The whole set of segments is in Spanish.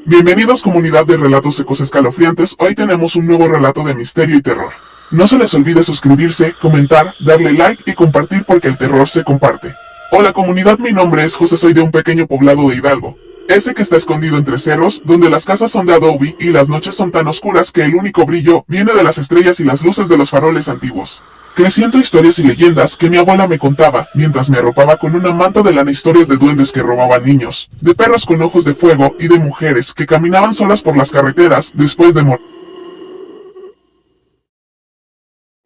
Bienvenidos comunidad de relatos ecos escalofriantes, hoy tenemos un nuevo relato de misterio y terror. No se les olvide suscribirse, comentar, darle like y compartir porque el terror se comparte. Hola comunidad, mi nombre es José, soy de un pequeño poblado de Hidalgo. Ese que está escondido entre cerros, donde las casas son de adobe y las noches son tan oscuras que el único brillo viene de las estrellas y las luces de los faroles antiguos. Crecí entre historias y leyendas que mi abuela me contaba, mientras me arropaba con una manta de lana, historias de duendes que robaban niños, de perros con ojos de fuego y de mujeres que caminaban solas por las carreteras después de morir.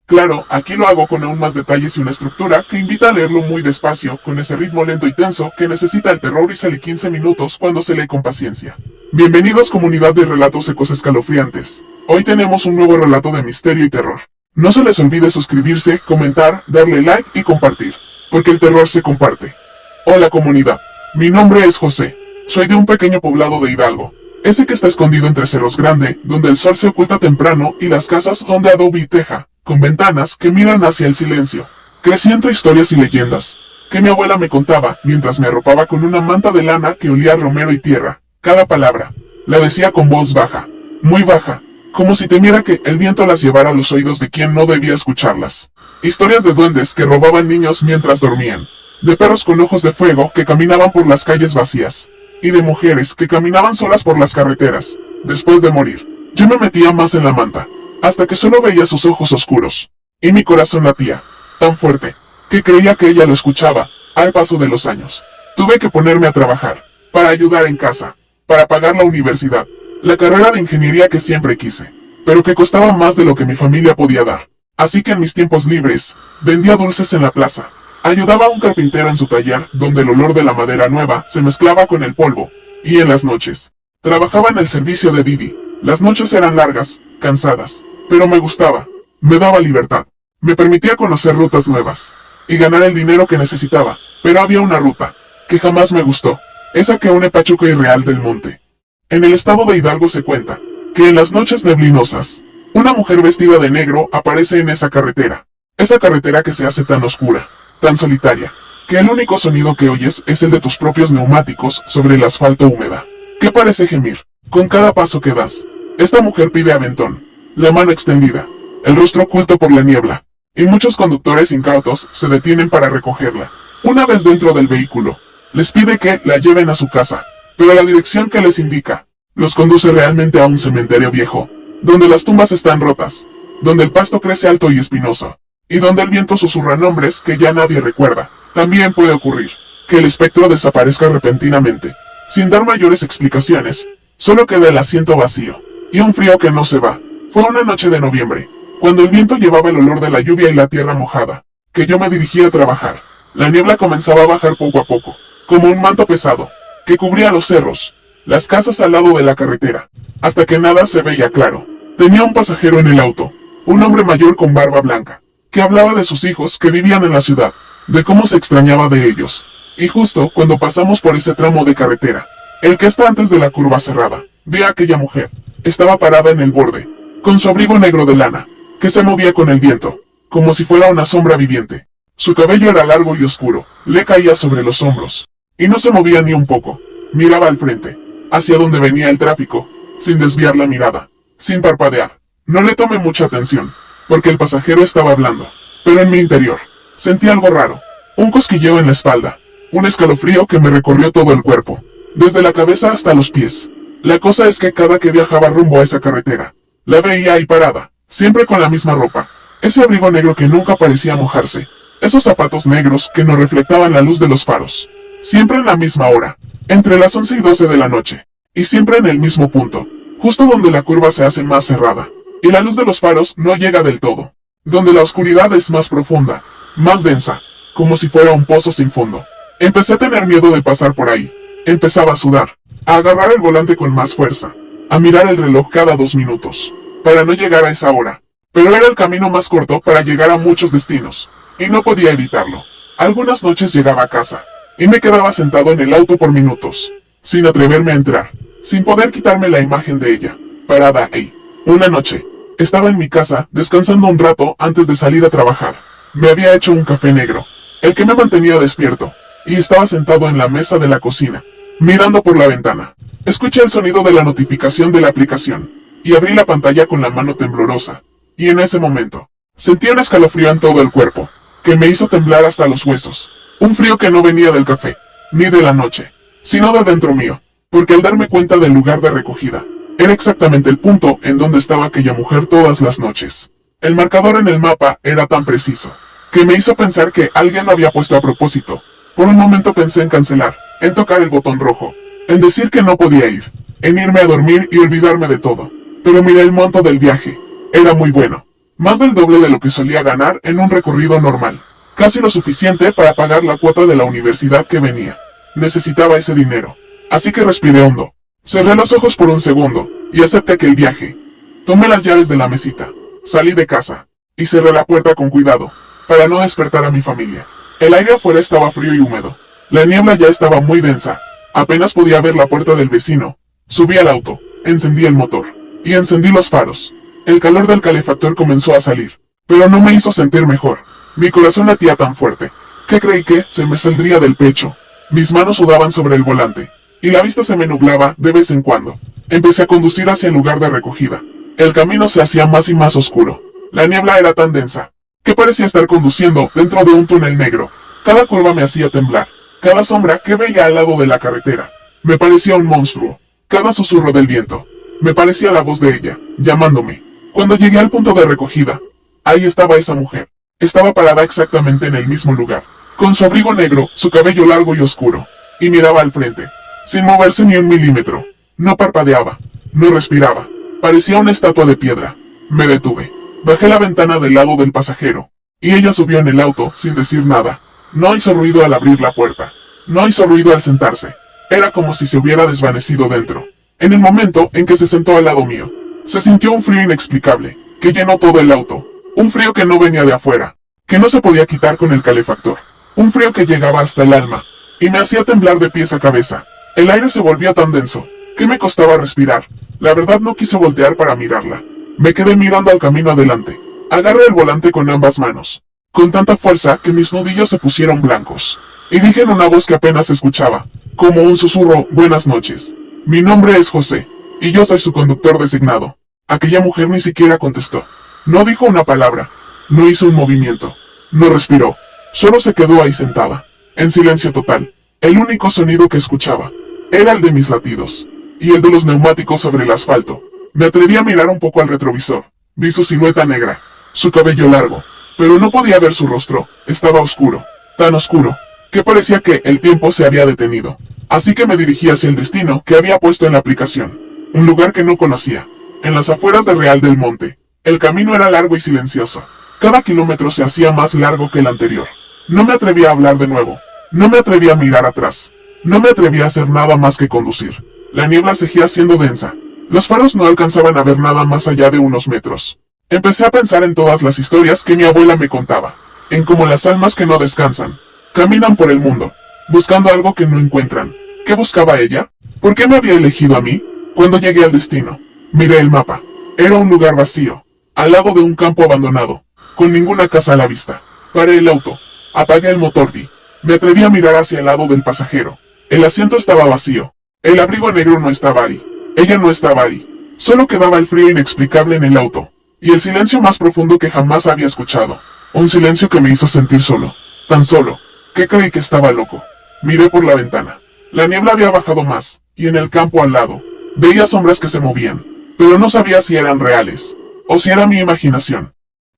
Claro, aquí lo hago con aún más detalles y una estructura que invita a leerlo muy despacio, con ese ritmo lento y tenso que necesita el terror y sale 15 minutos cuando se lee con paciencia. Bienvenidos comunidad de relatos ecos escalofriantes. Hoy tenemos un nuevo relato de misterio y terror. No se les olvide suscribirse, comentar, darle like y compartir, porque el terror se comparte. Hola comunidad, mi nombre es José, soy de un pequeño poblado de Hidalgo, ese que está escondido entre cerros grande, donde el sol se oculta temprano y las casas son de adobe y teja, con ventanas que miran hacia el silencio. Crecí entre historias y leyendas, que mi abuela me contaba, mientras me arropaba con una manta de lana que olía a romero y tierra. Cada palabra, la decía con voz baja, muy baja, como si temiera que el viento las llevara a los oídos de quien no debía escucharlas. Historias de duendes que robaban niños mientras dormían, de perros con ojos de fuego que caminaban por las calles vacías, y de mujeres que caminaban solas por las carreteras, después de morir. Yo me metía más en la manta, hasta que solo veía sus ojos oscuros, y mi corazón latía, tan fuerte, que creía que ella lo escuchaba, al paso de los años. Tuve que ponerme a trabajar, para ayudar en casa, para pagar la universidad, la carrera de ingeniería que siempre quise, pero que costaba más de lo que mi familia podía dar. Así que en mis tiempos libres, vendía dulces en la plaza, ayudaba a un carpintero en su taller, donde el olor de la madera nueva se mezclaba con el polvo, y en las noches, trabajaba en el servicio de Didi. Las noches eran largas, cansadas, pero me gustaba, me daba libertad, me permitía conocer rutas nuevas, y ganar el dinero que necesitaba, pero había una ruta, que jamás me gustó, esa que une Pachuca y Real del Monte. En el estado de Hidalgo se cuenta, que en las noches neblinosas, una mujer vestida de negro aparece en esa carretera que se hace tan oscura, tan solitaria, que el único sonido que oyes es el de tus propios neumáticos sobre el asfalto húmeda, que parece gemir, con cada paso que das. Esta mujer pide aventón, la mano extendida, el rostro oculto por la niebla, y muchos conductores incautos se detienen para recogerla. Una vez dentro del vehículo, les pide que la lleven a su casa, pero la dirección que les indica, los conduce realmente a un cementerio viejo, donde las tumbas están rotas, donde el pasto crece alto y espinoso, y donde el viento susurra nombres que ya nadie recuerda. También puede ocurrir, que el espectro desaparezca repentinamente, sin dar mayores explicaciones, solo queda el asiento vacío, y un frío que no se va. Fue una noche de noviembre, cuando el viento llevaba el olor de la lluvia y la tierra mojada, que yo me dirigía a trabajar. La niebla comenzaba a bajar poco a poco, como un manto pesado, que cubría los cerros, las casas al lado de la carretera, hasta que nada se veía claro. Tenía un pasajero en el auto, un hombre mayor con barba blanca, que hablaba de sus hijos que vivían en la ciudad, de cómo se extrañaba de ellos. Y justo cuando pasamos por ese tramo de carretera, el que está antes de la curva cerrada, vi a aquella mujer. Estaba parada en el borde, con su abrigo negro de lana, que se movía con el viento, como si fuera una sombra viviente. Su cabello era largo y oscuro, le caía sobre los hombros, y no se movía ni un poco. Miraba al frente, hacia donde venía el tráfico, sin desviar la mirada, sin parpadear. No le tomé mucha atención, porque el pasajero estaba hablando, pero en mi interior, sentí algo raro, un cosquilleo en la espalda, un escalofrío que me recorrió todo el cuerpo, desde la cabeza hasta los pies. La cosa es que cada que viajaba rumbo a esa carretera, la veía ahí parada, siempre con la misma ropa, ese abrigo negro que nunca parecía mojarse, esos zapatos negros que no reflectaban la luz de los faros, siempre en la misma hora, entre las 11 y 12 de la noche, y siempre en el mismo punto, justo donde la curva se hace más cerrada, y la luz de los faros no llega del todo, donde la oscuridad es más profunda, más densa, como si fuera un pozo sin fondo. Empecé a tener miedo de pasar por ahí, empezaba a sudar, a agarrar el volante con más fuerza, a mirar el reloj cada 2 minutos, para no llegar a esa hora, pero era el camino más corto para llegar a muchos destinos, y no podía evitarlo. Algunas noches llegaba a casa, y me quedaba sentado en el auto por minutos, sin atreverme a entrar, sin poder quitarme la imagen de ella, parada ahí. Una noche, estaba en mi casa, descansando un rato antes de salir a trabajar. Me había hecho un café negro, el que me mantenía despierto, y estaba sentado en la mesa de la cocina, mirando por la ventana. Escuché el sonido de la notificación de la aplicación, y abrí la pantalla con la mano temblorosa, y en ese momento, sentí un escalofrío en todo el cuerpo, que me hizo temblar hasta los huesos. Un frío que no venía del café, ni de la noche, sino de dentro mío, porque al darme cuenta del lugar de recogida, era exactamente el punto en donde estaba aquella mujer todas las noches. El marcador en el mapa era tan preciso, que me hizo pensar que alguien lo había puesto a propósito. Por un momento pensé en cancelar, en tocar el botón rojo, en decir que no podía ir, en irme a dormir y olvidarme de todo. Pero miré el monto del viaje, era muy bueno, más del doble de lo que solía ganar en un recorrido normal, casi lo suficiente para pagar la cuota de la universidad que venía. Necesitaba ese dinero, así que respiré hondo. Cerré los ojos por un segundo, y acepté aquel viaje. Tomé las llaves de la mesita, salí de casa, y cerré la puerta con cuidado, para no despertar a mi familia. El aire afuera estaba frío y húmedo. La niebla ya estaba muy densa. Apenas podía ver la puerta del vecino. Subí al auto, encendí el motor, y encendí los faros. El calor del calefactor comenzó a salir, pero no me hizo sentir mejor. Mi corazón latía tan fuerte, que creí que se me saldría del pecho. Mis manos sudaban sobre el volante, y la vista se me nublaba de vez en cuando. Empecé a conducir hacia el lugar de recogida. El camino se hacía más y más oscuro. La niebla era tan densa, que parecía estar conduciendo dentro de un túnel negro. Cada curva me hacía temblar. Cada sombra que veía al lado de la carretera me parecía un monstruo. Cada susurro del viento me parecía la voz de ella, llamándome. Cuando llegué al punto de recogida, ahí estaba esa mujer. Estaba parada exactamente en el mismo lugar, con su abrigo negro, su cabello largo y oscuro, y miraba al frente, sin moverse ni un milímetro. No parpadeaba, no respiraba, parecía una estatua de piedra. Me detuve, bajé la ventana del lado del pasajero, y ella subió en el auto sin decir nada. No hizo ruido al abrir la puerta, no hizo ruido al sentarse. Era como si se hubiera desvanecido dentro. En el momento en que se sentó al lado mío, se sintió un frío inexplicable, que llenó todo el auto. Un frío que no venía de afuera, que no se podía quitar con el calefactor. Un frío que llegaba hasta el alma, y me hacía temblar de pies a cabeza. El aire se volvía tan denso, que me costaba respirar. La verdad no quise voltear para mirarla. Me quedé mirando al camino adelante. Agarré el volante con ambas manos, con tanta fuerza que mis nudillos se pusieron blancos. Y dije en una voz que apenas se escuchaba, como un susurro: buenas noches. Mi nombre es José, y yo soy su conductor designado. Aquella mujer ni siquiera contestó. No dijo una palabra, no hizo un movimiento, no respiró, solo se quedó ahí sentada, en silencio total. El único sonido que escuchaba era el de mis latidos, y el de los neumáticos sobre el asfalto. Me atreví a mirar un poco al retrovisor, vi su silueta negra, su cabello largo, pero no podía ver su rostro, estaba oscuro, tan oscuro, que parecía que el tiempo se había detenido. Así que me dirigí hacia el destino que había puesto en la aplicación, un lugar que no conocía, en las afueras de Real del Monte. El camino era largo y silencioso. Cada kilómetro se hacía más largo que el anterior. No me atreví a hablar de nuevo. No me atreví a mirar atrás. No me atreví a hacer nada más que conducir. La niebla seguía siendo densa. Los faros no alcanzaban a ver nada más allá de unos metros. Empecé a pensar en todas las historias que mi abuela me contaba. En cómo las almas que no descansan caminan por el mundo, buscando algo que no encuentran. ¿Qué buscaba ella? ¿Por qué me había elegido a mí? Cuando llegué al destino, miré el mapa. Era un lugar vacío, al lado de un campo abandonado, con ninguna casa a la vista. Paré el auto, apagué el motor y me atreví a mirar hacia el lado del pasajero. El asiento estaba vacío. El abrigo negro no estaba ahí. Ella no estaba ahí. Solo quedaba el frío inexplicable en el auto, y el silencio más profundo que jamás había escuchado. Un silencio que me hizo sentir solo, tan solo, que creí que estaba loco. Miré por la ventana. La niebla había bajado más, y en el campo al lado, veía sombras que se movían, pero no sabía si eran reales, o si era mi imaginación.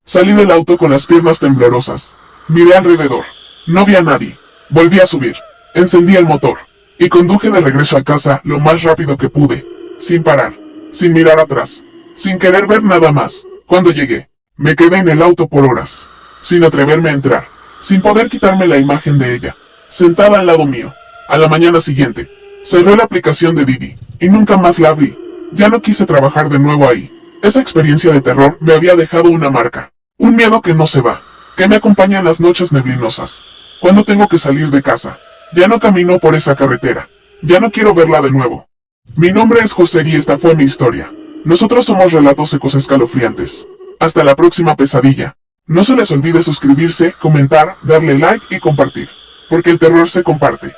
Salí del auto con las piernas temblorosas. Miré alrededor. No vi a nadie. Volví a subir. Encendí el motor, y conduje de regreso a casa lo más rápido que pude, sin parar, sin mirar atrás, sin querer ver nada más. Cuando llegué, me quedé en el auto por horas, sin atreverme a entrar, sin poder quitarme la imagen de ella, sentada al lado mío. A la mañana siguiente, cerré la aplicación de Didi, y nunca más la abrí. Ya no quise trabajar de nuevo ahí. Esa experiencia de terror me había dejado una marca, un miedo que no se va, que me acompaña en las noches neblinosas. Cuando tengo que salir de casa, ya no camino por esa carretera, ya no quiero verla de nuevo. Mi nombre es José y esta fue mi historia. Nosotros somos Relatos Ecos Escalofriantes. Hasta la próxima pesadilla. No se les olvide suscribirse, comentar, darle like y compartir, porque el terror se comparte.